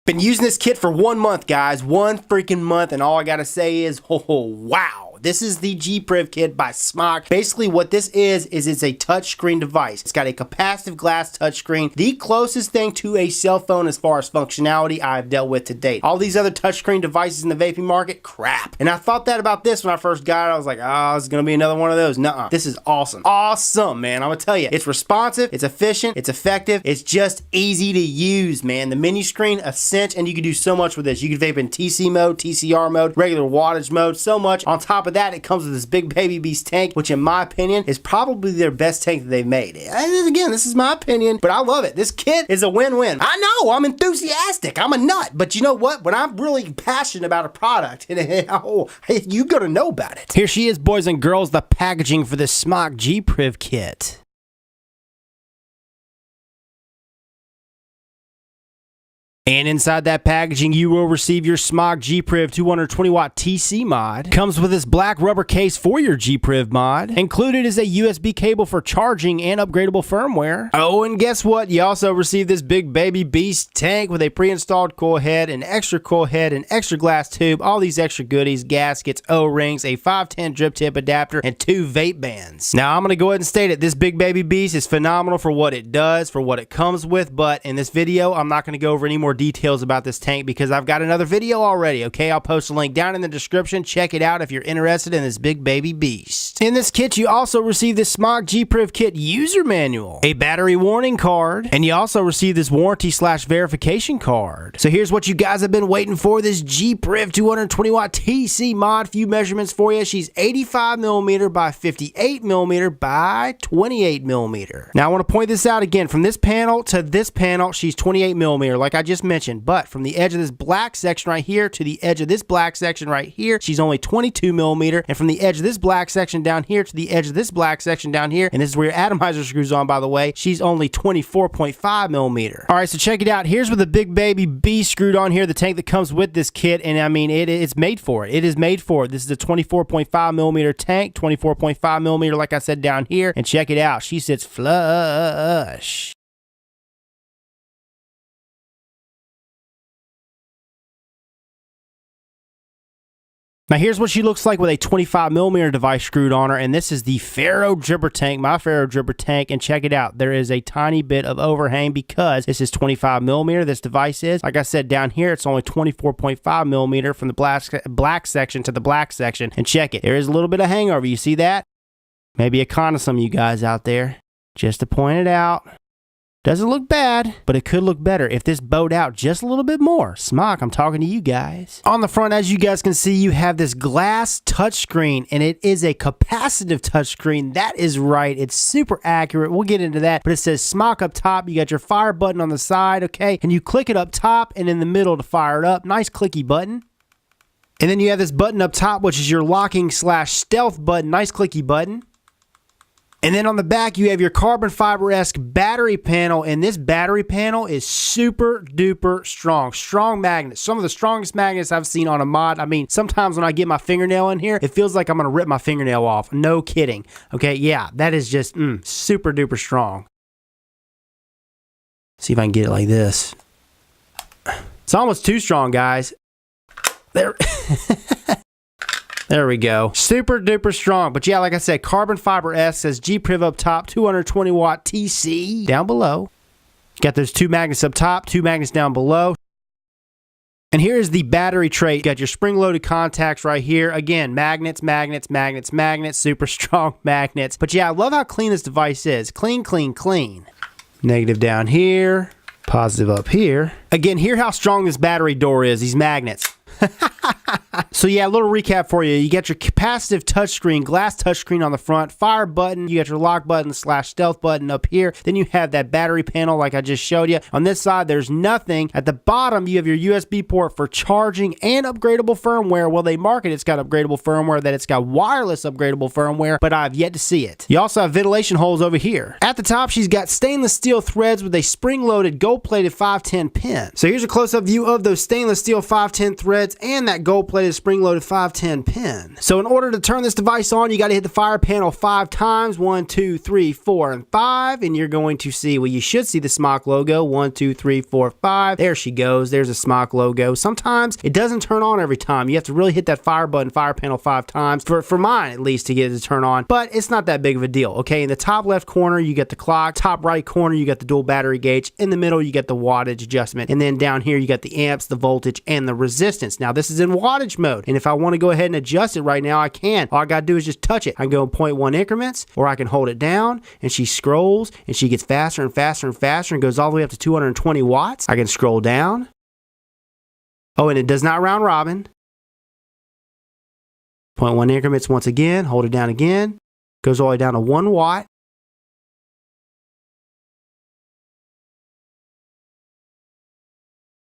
Been using this kit for 1 month, guys. 1 freaking month, and all I gotta say is, oh, wow. This is the Priv kit by SMOK. Basically, what this is it's a touchscreen device. It's got a capacitive glass touchscreen, the closest thing to a cell phone as far as functionality I've dealt with to date. All these other touchscreen devices in the vaping market, crap. And I thought that about this when I first got it. I was like, oh, it's gonna be another one of those. Nuh-uh. This is awesome. Awesome, man. I'm gonna tell you, it's responsive, it's efficient, it's effective, it's just easy to use, man. The menu screen, a cinch, and you can do so much with this. You can vape in TC mode, TCR mode, regular wattage mode, so much. On top of that, it comes with this big baby beast tank, which in my opinion is probably their best tank that they've made. And again, this is my opinion, but I love it. This kit is a win-win. I know, I'm enthusiastic, I'm a nut, but you know what? When I'm really passionate about a product, oh, you gotta know about it. Here she is, boys and girls, the packaging for this SMOK Priv kit. And inside that packaging, you will receive your SMOK Priv 220 watt TC mod. Comes with this black rubber case for your Priv mod. Included is a USB cable for charging and upgradable firmware. Oh, and guess what? You also receive this big baby beast tank with a pre-installed coil head, an extra coil head, an extra glass tube, all these extra goodies, gaskets, O-rings, a 510 drip tip adapter, and 2 vape bands. Now, I'm going to go ahead and state it. This big baby beast is phenomenal for what it does, for what it comes with, but in this video, I'm not going to go over any more details about this tank because I've got another video already, okay? I'll post a link down in the description. Check it out if you're interested in this big baby beast. In this kit, you also receive this SMOK Priv kit user manual, a battery warning card, and you also receive this warranty/verification card. So here's what you guys have been waiting for, this Priv 220 watt TC mod. Few measurements for you. She's 85mm by 58mm by 28mm. Now I want to point this out again. From this panel to this panel, she's 28mm, like I just mentioned. But from the edge of this black section right here to the edge of this black section right here, she's only 22mm. And from the edge of this black section down here to the edge of this black section down here, and this is where your atomizer screws on, by the way, she's only 24.5mm. All right, so check it out. Here's where the big baby B screwed on here, the tank that comes with this kit. And I mean, it's made for it. It is made for it. This is a 24.5mm tank, 24.5mm, like I said, down here. And check it out. She sits flush. Now here's what she looks like with a 25mm device screwed on her, and this is the Ferro Dripper tank, my Ferro Dripper tank, and check it out. There is a tiny bit of overhang because this is 25mm, this device is. Like I said, down here, it's only 24.5mm from the black section to the black section, and check it. There is a little bit of hangover, you see that? Maybe a con of some of you guys out there, just to point it out. Doesn't look bad, but it could look better if this bowed out just a little bit more. SMOK, I'm talking to you guys. On the front, as you guys can see, you have this glass touchscreen, and it is a capacitive touchscreen. That is right. It's super accurate. We'll get into that, but it says SMOK up top. You got your fire button on the side, okay? And you click it up top and in the middle to fire it up. Nice clicky button. And then you have this button up top, which is your locking/stealth button. Nice clicky button. And then on the back, you have your carbon fiber-esque battery panel, and this battery panel is super duper strong. Strong magnets. Some of the strongest magnets I've seen on a mod. I mean, sometimes when I get my fingernail in here, it feels like I'm going to rip my fingernail off. No kidding. Okay, yeah, that is just super duper strong. See if I can get it like this. It's almost too strong, guys. There. There we go. Super duper strong. But yeah, like I said, carbon fiber S says Priv up top, 220 watt TC down below. Got those 2 magnets up top, 2 magnets down below. And here's the battery tray. You got your spring-loaded contacts right here. Again, magnets, magnets, magnets, magnets, super strong magnets. But yeah, I love how clean this device is. Clean, clean, clean. Negative down here, positive up here. Again, hear how strong this battery door is, these magnets. So yeah, a little recap for you. You got your capacitive touchscreen, glass touchscreen on the front, fire button, you got your lock button/stealth button up here. Then you have that battery panel like I just showed you. On this side, there's nothing. At the bottom, you have your USB port for charging and upgradable firmware. Well, they market it's got upgradable firmware, that it's got wireless upgradable firmware, but I've yet to see it. You also have ventilation holes over here. At the top, she's got stainless steel threads with a spring-loaded gold-plated 510 pin. So here's a close-up view of those stainless steel 510 threads and that gold-plated spring-loaded 510 pin. So in order to turn this device on, you got to hit the fire panel 5 times, 1, 2, 3, 4, and 5, and you're going to see, well, you should see the SMOK logo, 1, 2, 3, 4, 5. There she goes. There's a SMOK logo. Sometimes it doesn't turn on every time. You have to really hit that fire button, fire panel 5 times, for mine at least, to get it to turn on, but it's not that big of a deal, okay? In the top left corner, you get the clock. Top right corner, you got the dual battery gauge. In the middle, you get the wattage adjustment, and then down here, you got the amps, the voltage, and the resistance. Now, this is in wattage mode, and if I want to go ahead and adjust it right now, I can. All I got to do is just touch it. I can go in 0.1 increments, or I can hold it down, and she scrolls, and she gets faster and faster and faster, and goes all the way up to 220 watts. I can scroll down. Oh, and it does not round robin. 0.1 increments once again, hold it down again, goes all the way down to 1 watt.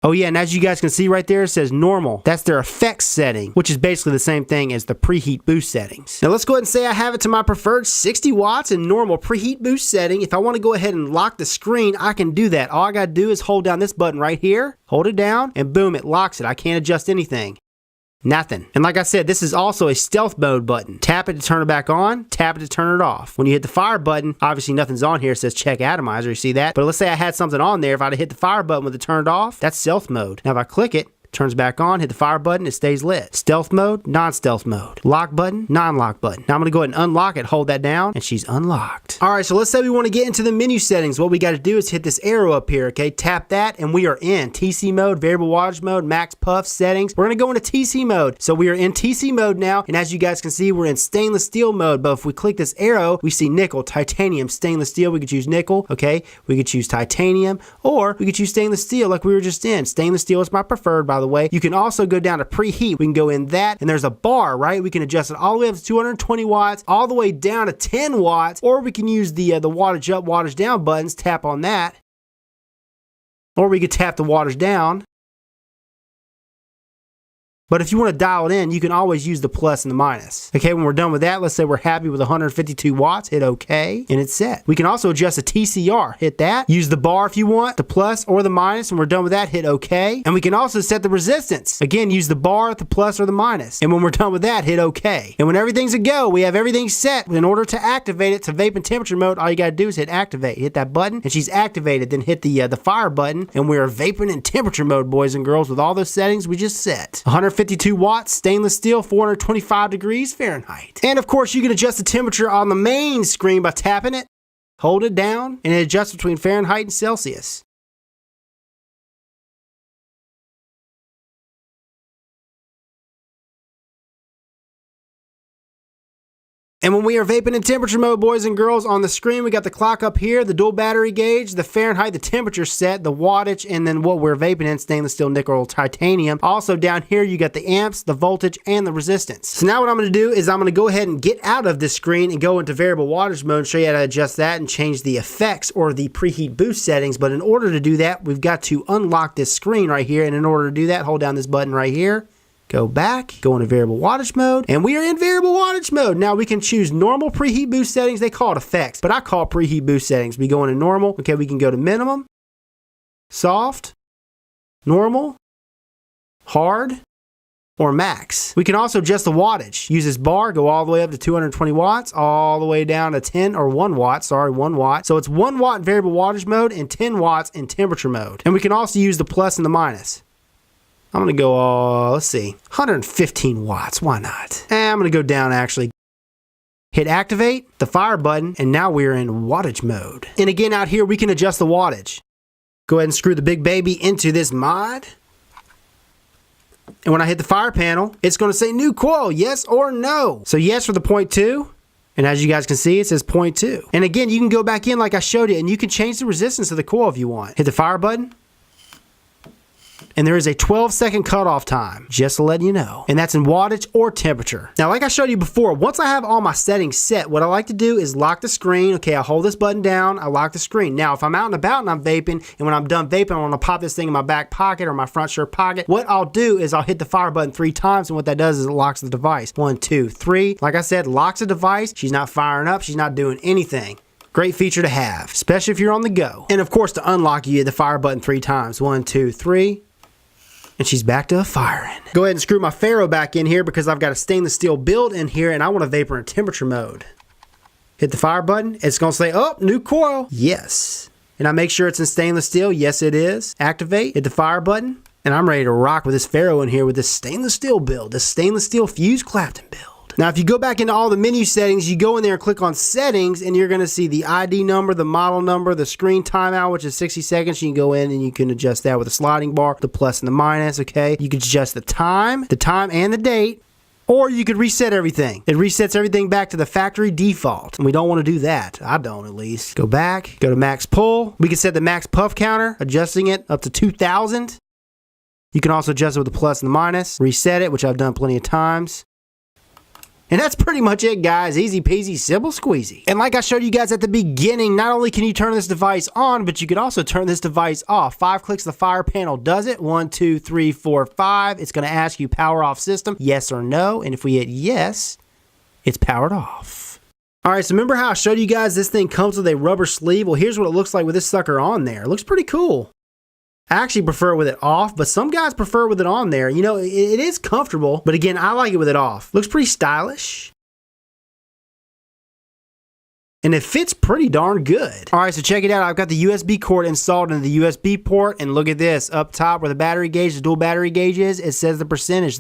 Oh yeah, and as you guys can see right there, it says normal. That's their effects setting, which is basically the same thing as the preheat boost settings. Now let's go ahead and say I have it to my preferred 60 watts in normal preheat boost setting. If I want to go ahead and lock the screen, I can do that. All I got to do is hold down this button right here, hold it down, and boom, it locks it. I can't adjust anything. Nothing. And like I said, this is also a stealth mode button. Tap it to turn it back on, tap it to turn it off. When you hit the fire button, obviously nothing's on here. It says check atomizer, you see that? But let's say I had something on there. If I'd have hit the fire button with it turned off, that's stealth mode. Now if I click it, turns back on, hit the fire button, it stays lit. Stealth mode, non-stealth mode. Lock button, non-lock button. Now I'm going to go ahead and unlock it, hold that down, and she's unlocked. Alright, so let's say we want to get into the menu settings. What we got to do is hit this arrow up here, okay? Tap that, and we are in TC mode, variable wattage mode, max puff settings. We're going to go into TC mode. So we are in TC mode now, and as you guys can see, we're in stainless steel mode. But if we click this arrow, we see nickel, titanium, stainless steel. We could choose nickel, okay? We could choose titanium, or we could choose stainless steel like we were just in. Stainless steel is my preferred, by the way. You can also go down to preheat. We can go in that, and there's a bar, right? We can adjust it all the way up to 220 watts, all the way down to 10 watts, or we can use the wattage up, wattage down buttons, tap on that, or we could tap the wattage down. But if you want to dial it in, you can always use the plus and the minus. Okay, when we're done with that, let's say we're happy with 152 watts, hit OK, and it's set. We can also adjust the TCR, hit that, use the bar if you want, the plus or the minus, and we're done with that, hit OK. And we can also set the resistance. Again, use the bar, the plus, or the minus. And when we're done with that, hit OK. And when everything's a go, we have everything set. In order to activate it to vape in temperature mode, all you gotta do is hit activate. Hit that button, and she's activated. Then hit the fire button, and we are vaping in temperature mode, boys and girls, with all those settings we just set. 152 watts, stainless steel, 425 degrees Fahrenheit. And of course, you can adjust the temperature on the main screen by tapping it, hold it down, and it adjusts between Fahrenheit and Celsius. And when we are vaping in temperature mode, boys and girls, on the screen, we got the clock up here, the dual battery gauge, the Fahrenheit, the temperature set, the wattage, and then what we're vaping in, stainless steel, nickel, titanium. Also down here, you got the amps, the voltage, and the resistance. So now what I'm going to do is I'm going to go ahead and get out of this screen and go into variable wattage mode and show you how to adjust that and change the effects or the preheat boost settings. But in order to do that, we've got to unlock this screen right here. And in order to do that, hold down this button right here. Go back, go into variable wattage mode, and we are in variable wattage mode. Now we can choose normal preheat boost settings. They call it effects, but I call it preheat boost settings. We go into normal. Okay, we can go to minimum, soft, normal, hard, or max. We can also adjust the wattage. Use this bar, go all the way up to 220 watts, all the way down to 10 or 1 watt. Sorry, 1 watt. So it's 1 watt in variable wattage mode and 10 watts in temperature mode. And we can also use the plus and the minus. I'm going to go, let's see, 115 watts. Why not? I'm going to go down, actually. Hit activate, the fire button, and now we're in wattage mode. And again, out here, we can adjust the wattage. Go ahead and screw the big baby into this mod. And when I hit the fire panel, it's going to say new coil, yes or no. So yes for the 0.2. And as you guys can see, it says 0.2. And again, you can go back in like I showed you, and you can change the resistance of the coil if you want. Hit the fire button. And there is a 12-second cutoff time, just to let you know. And that's in wattage or temperature. Now, like I showed you before, once I have all my settings set, what I like to do is lock the screen. Okay, I hold this button down, I lock the screen. Now, if I'm out and about and I'm vaping, and when I'm done vaping, I want to pop this thing in my back pocket or my front shirt pocket, what I'll do is I'll hit the fire button 3 times, and what that does is it locks the device. 1, 2, 3. Like I said, locks the device. She's not firing up. She's not doing anything. Great feature to have, especially if you're on the go. And of course, to unlock, you hit the fire button 3 times. 1, 2, 3. And she's back to firing. Go ahead and screw my ferro back in here because I've got a stainless steel build in here and I want to vapor in temperature mode. Hit the fire button. It's going to say, oh, new coil. Yes. And I make sure it's in stainless steel. Yes, it is. Activate. Hit the fire button. And I'm ready to rock with this ferro in here with this stainless steel build. This stainless steel fused Clapton build. Now, if you go back into all the menu settings, you go in there and click on settings, and you're going to see the ID number, the model number, the screen timeout, which is 60 seconds. You can go in and you can adjust that with a sliding bar, the plus and the minus, okay? You can adjust the time and the date, or you could reset everything. It resets everything back to the factory default, and we don't want to do that. I don't, at least. Go back, go to max pull. We can set the max puff counter, adjusting it up to 2,000. You can also adjust it with the plus and the minus. Reset it, which I've done plenty of times. And that's pretty much it, guys. Easy peasy, simple squeezy. And like I showed you guys at the beginning, not only can you turn this device on, but you can also turn this device off. 5 clicks, the fire panel does it. 1, 2, 3, 4, 5. It's going to ask you power off system, yes or no. And if we hit yes, it's powered off. All right, so remember how I showed you guys this thing comes with a rubber sleeve? Well, here's what it looks like with this sucker on there. It looks pretty cool. I actually prefer it with it off, but some guys prefer with it on there. You know, it is comfortable, but again, I like it with it off. Looks pretty stylish. And it fits pretty darn good. All right, so check it out. I've got the USB cord installed into the USB port, and look at this. Up top where the battery gauge, the dual battery gauge is, it says the percentage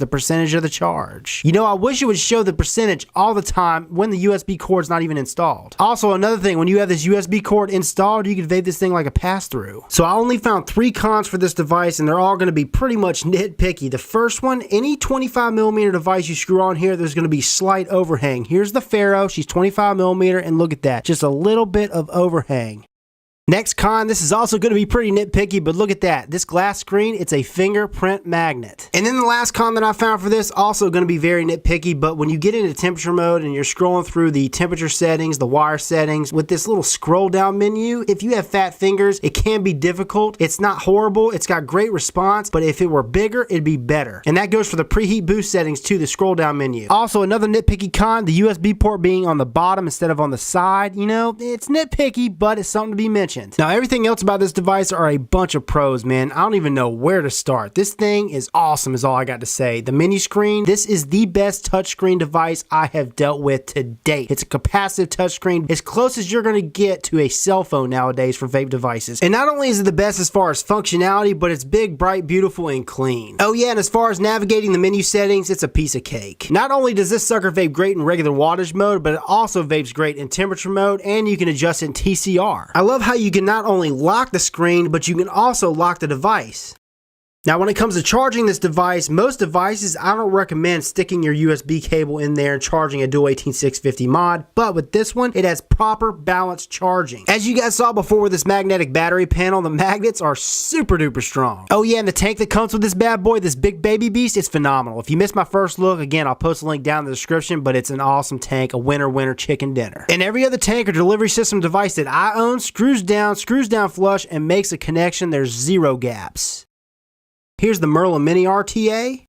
of the charge. You know, I wish it would show the percentage all the time when the USB cord's not even installed. Also, another thing, when you have this USB cord installed, you can vape this thing like a pass-through. So I only found 3 cons for this device, and they're all gonna be pretty much nitpicky. The first one, any 25mm device you screw on here, there's gonna be slight overhang. Here's the ferro, she's 25mm, and look at that. Just a little bit of overhang. Next con, this is also going to be pretty nitpicky, but look at that. This glass screen, it's a fingerprint magnet. And then the last con that I found for this, also going to be very nitpicky, but when you get into temperature mode and you're scrolling through the temperature settings, the wire settings, with this little scroll down menu, if you have fat fingers, it can be difficult. It's not horrible, it's got great response, but if it were bigger, it'd be better. And that goes for the preheat boost settings too, the scroll down menu. Also, another nitpicky con, the USB port being on the bottom instead of on the side. You know, it's nitpicky, but it's something to be mentioned. Now, everything else about this device are a bunch of pros, man. I don't even know where to start. This thing is awesome is all I got to say. The mini screen, this is the best touchscreen device I have dealt with to date. It's a capacitive touchscreen, as close as you're going to get to a cell phone nowadays for vape devices. And not only is it the best as far as functionality, but it's big, bright, beautiful, and clean. Oh yeah, and as far as navigating the menu settings, it's a piece of cake. Not only does this sucker vape great in regular wattage mode, but it also vapes great in temperature mode, and you can adjust it in TCR. I love how you can not only lock the screen, but you can also lock the device. Now, when it comes to charging this device, most devices, I don't recommend sticking your USB cable in there and charging a dual 18650 mod, but with this one, it has proper balanced charging. As you guys saw before with this magnetic battery panel, the magnets are super duper strong. Oh yeah, and the tank that comes with this bad boy, this big baby beast, is phenomenal. If you missed my first look, again, I'll post a link down in the description, but it's an awesome tank, a winner chicken dinner. And every other tank or delivery system device that I own screws down flush, and makes a connection. There's zero gaps. Here's the Merlin Mini RTA,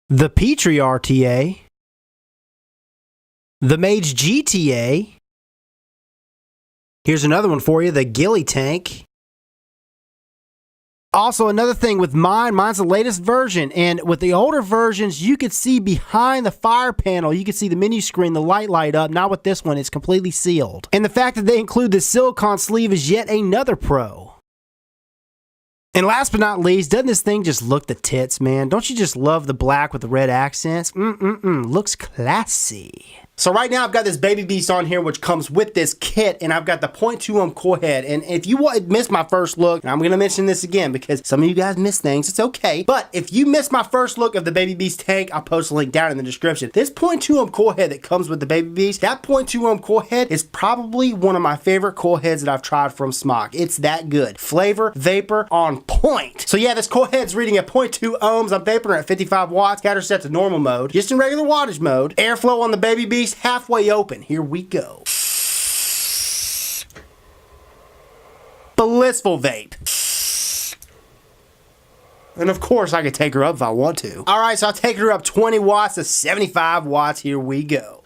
the Petrie RTA, the Mage GTA. Here's another one for you, the Gilly Tank. Also, another thing with mine's the latest version, and with the older versions, you could see behind the fire panel, you could see the menu screen, the light up. Not with this one, it's completely sealed. And the fact that they include the silicone sleeve is yet another pro. And last but not least, doesn't this thing just look the tits, man? Don't you just love the black with the red accents? Looks classy. So right now I've got this baby beast on here which comes with this kit, and I've got the 0.2 ohm coil head. And if you missed my first look, and I'm going to mention this again because some of you guys miss things, it's okay. But if you missed my first look of the baby beast tank, I'll post a link down in the description. This 0.2 ohm coil head that comes with the baby beast, that 0.2 ohm coil head is probably one of my favorite coil heads that I've tried from SMOK. It's that good. Flavor, vapor, on point. So yeah, this coil head's reading at 0.2 ohms. I'm vaping at 55 watts. Got her set to normal mode, just in regular wattage mode. Airflow on the baby beast halfway open. Here we go. Blissful vape. And of course I could take her up if I want to. Alright, so I'll take her up 20 watts to 75 watts. Here we go.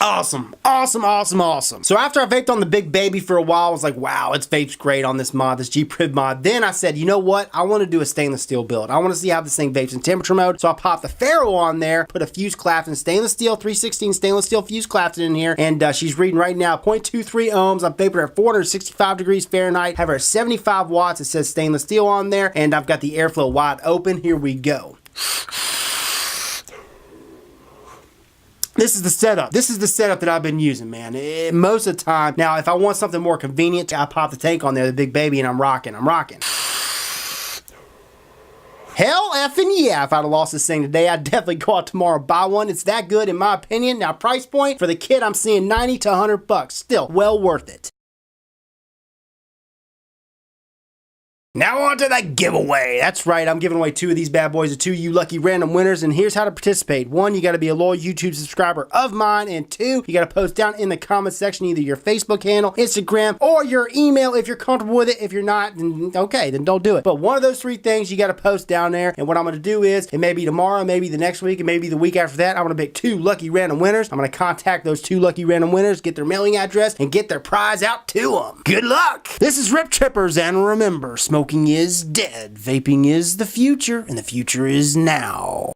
Awesome, awesome, awesome, awesome. So after I vaped on the big baby for a while, I was like, wow, it's vape's great on this mod, this G-Priv mod. Then I said, you know what? I want to do a stainless steel build. I want to see how this thing vapes in temperature mode. So I popped the ferro on there, put a fuse Clapton stainless steel, 316 stainless steel fuse Clapton in here, and she's reading right now 0.23 ohms. I'm vaping her at 465 degrees Fahrenheit. Have her at 75 watts. It says stainless steel on there, and I've got the airflow wide open. Here we go. This is the setup. This is the setup that I've been using, man. Most of the time. Now, if I want something more convenient, I pop the tank on there, the big baby, and I'm rocking. Hell effing yeah, if I'd have lost this thing today, I'd definitely go out tomorrow and buy one. It's that good in my opinion. Now, price point for the kit, I'm seeing 90 to 100 bucks. Still, well worth it. Now on to that giveaway. That's right, I'm giving away 2 of these bad boys to 2 you lucky random winners, and here's how to participate. 1, you gotta be a loyal YouTube subscriber of mine, and 2, you gotta post down in the comment section either your Facebook handle, Instagram, or your email if you're comfortable with it. If you're not, then okay, then don't do it. But one of those 3 things you gotta post down there, and what I'm gonna do is, it may be tomorrow, maybe the next week, and maybe the week after that, I'm gonna pick 2 lucky random winners. I'm gonna contact those 2 lucky random winners, get their mailing address, and get their prize out to them. Good luck! This is Rip Trippers, and remember, smoking is dead, vaping is the future, and the future is now.